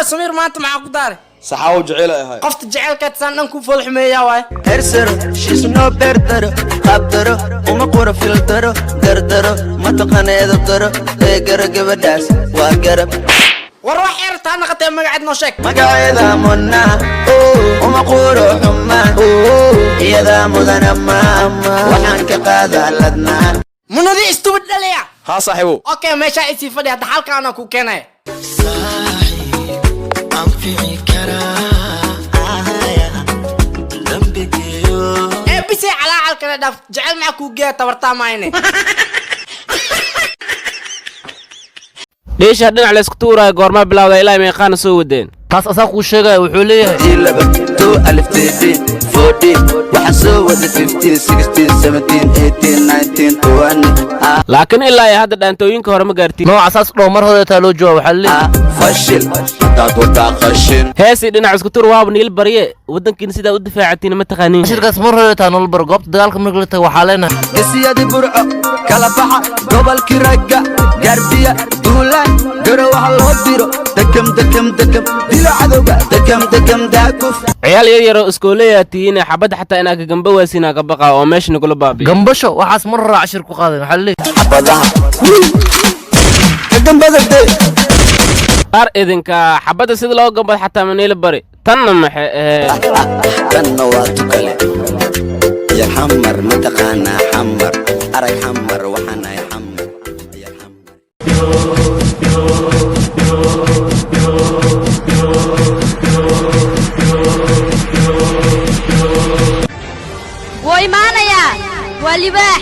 سمير ما أنت معك داري صحاو جعيلة هاي قفت جعل كتسان كوفل حمية واي هرسر شيسنو بردر قبدر وما قورة فلتر دردر ما تقني دردر قرق بداس وقرب وروح يرت أنا قتي مقعد نوشك مقعد منا وما قورة حما يا ذا مذنما وحنك قاذا لدنا منو ذي استوبد لليا ها صاحبو أوكي ماشي إيسي فدي هذا حالك أنا كوكيني بسي على كذا دف جعل معك وجيه تورطا معيني ليش هدنا على سكتورة قرما بلاودا إلى ميقان سودين taas asaa kuu sheegaya wuxuu leeyahay laakiin ilaa ay hadda dhaantooyinka hore ma gaartiin nooca saas dhoo mar hore taa loo jooga waxaa leeyahay heesii dhinac iskutur waaba niil barye waddankiina sidaa u difaacatiin ma taqaaniin shirkaas mar hore taa nolol bar goobta dagaalka marka la tago waxaa leenahay قسيادي برعو كلفحة قبل كرقة قربية دولان قروا على الهديرو دكم دكم دكم ديلا عذوبة دكم دكم داكوف ciyaal yar yar oo iskooleeyaa tihiin xabadda xataa inaa ka gamba waasinaa ka baqa oo meesha nagula baabiyo gambasho waxaas mar hore cashir ku qaadan waxaa leeyahay حبضها كدم بدك qaar idinka xabadda sida loo gambado xataa ma niil bari tanna maxay كنواتو كلي يا حمر متقانا حمر أري حمر وحنا يا حمر يا حمر وإيمانيا واللباح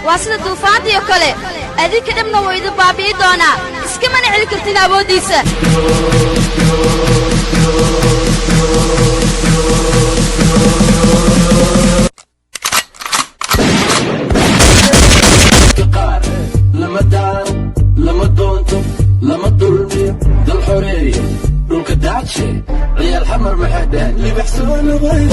واصل طوفان يا كله أدي كدمنا ويد بابي دونا اسكمن على كرتنا بوديسة لما دار لما دونتو لما الظلمي ذا الحرية دونك داتشي عيال حمر محدان اللي بيحسون غير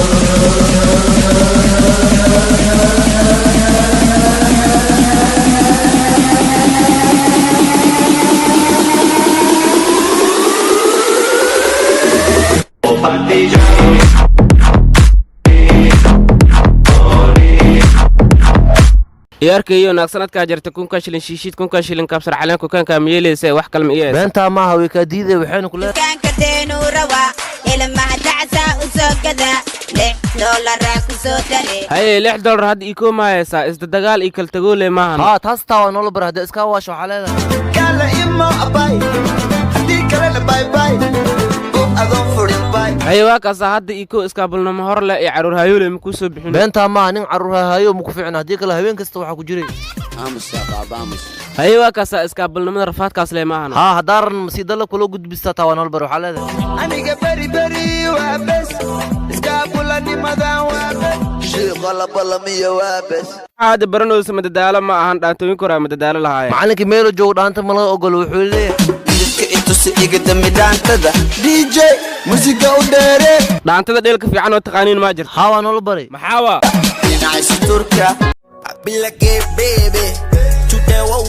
ciyaarkayo naag sanadka jirta kunka shilin shiishid kunka shilin kabsar caleen ku kan kaamiyeleysa wax kale ma iyay beenta ma aha way ka diiday waxayna ku leedahay كان كدينو روا إلى ما دعسا وسكدا $6 كسودري haye $6 hadda ii koomaysa isda dagaal ii kala tagoole maahan haa taas taa waa nolol bar hadda iska waasho waxaa leedahay قال إما أباي هديك لنا باي باي قوم أظن فرين باي haye waa kaasa hadda ii koo iskaabulnimo hor le iyo caruur hayoole ma ku soo bixin beenta ma aha nin caruur hayo ma ku fiicna haddii kale habeen kasta waxaa ku jiray أمس يا بابا أمس haye waa kaasa iskaabulnimada rafaadkaas le maahan ها هدارن مسيدله كله قد بيستا ونول بروح على هذا أنا جبري بري وابس إسكابولاني مذا وابس شيء غلا بلا مية وابس هذا برنوس مددالة ما أهان دانتوين كورا مددالة لهاي معلك ميلو جو دانت ملا أقول وحولي إنتو سيجي دمي دانتدا دي جي موسيقى وداري دانتدا ديلك في عنو تقانين ماجر هاوا نول بري محاوة نعيش تركيا بلاكي بيبي تودا واو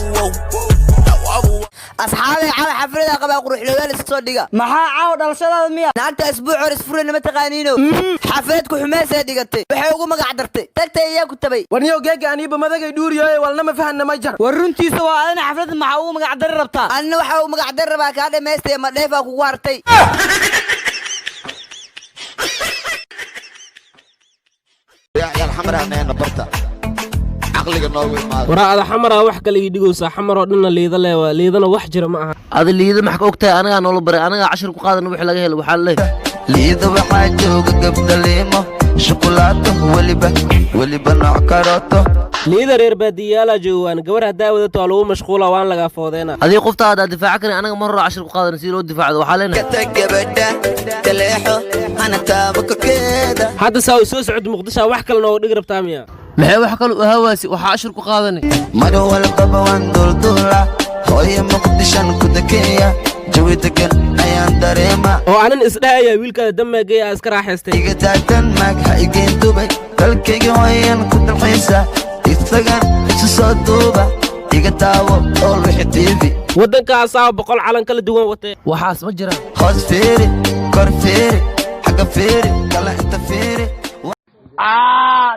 واو أصحابي على حفلة قبل أروح لوين الصديقة ما عاود على شغلة مية أنت أسبوع ورسفرين ما تقانينه حفلتكم حماسة دقتي بحيوكم ما قعدرتي تلت أيام كنت بي ونيو جاي أني بمدى يدور يا ولا ما فهمنا ما جر ورنتي سوا أنا حفلة معه ما قعدر ربطها أنا وحاو ما قعدر ربك هذا ما يستي ما ليفا كوارتي يا الحمراء أنا نبرتها وراء حمرا wax kale ii dhigaysa xamaro dhanna liidana wax jira ma aha هذا اللي إذا محك أوقتها أنا نول بري أنا 10 قاعدة وحلا جهل وحلا ليذا وحاجة قبل ليمة شوكولاتة ولي بنوع كاروتة liida reer baadiyaala joogan gabar hadaa wadato waa lagu mashquula waan laga foodeena هذه قفتها هذا دفاعك أنا مرة 10 قاعدة نسير ودفاع وحلا كتجبده تليحه أنا تابك كده hadda saa soo socod muqdisho wax kale noo dhig rabtaa miya maxay wax kale hawaasi waxa 10 ku qaadanay maro walba waan dulduula hooyo muqdishan ku dakeeya jawi degan ayaan dareema oo aanan isdhaaya wiilka dambeeya iska raaxaystay iga taagan maag haygeen dubay dalkayga hooyan ku dalxiisa isagan isu soo duuba iga daawo oo ruuxi tv waddankaasaa 100 calan kala duwan watay waxaas ma jiraan hoos fiiri kor fiiri xagga fiiri kala inta fiiri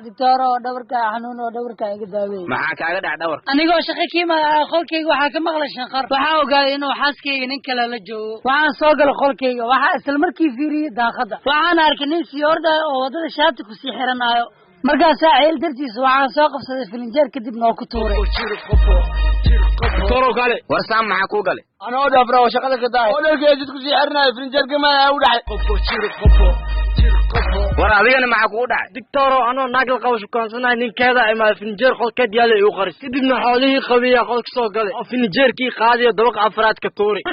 dictoro dhabarka xanuun oo dhabarka iga daawey maxaa kaaga dhac dhawr anigoo shaqo kiima qolkayga waxaa ka maqlay shanqar waxaa ogaaday inuu xaaskayga nin kale la joogo waxaan soo galay qolkayga waxaa isla markii fiiriyey daaqada waxaan arkay nin siyoorda oo wadada shaati ku sii xiranaayo markaasaa ceel dartiisa waxaan soo qabsaday filinjeer kadibna oo ku tuuray toro gale war saam maxaa ku gale anoo dhafra shaqada ka daay oo dharkii jid ku sii xirnaa frinjeerka ma u dhacay war adigana maxaa kugu dhacay dictoro anoo naag la qabo shukaansanay ninkeeda ama finjeer qolkeed yaala igu qaris kadibna xoolihii qabiya qolka soo galay oo finjeerkii qaadiyo dabaq afraad ka tuuray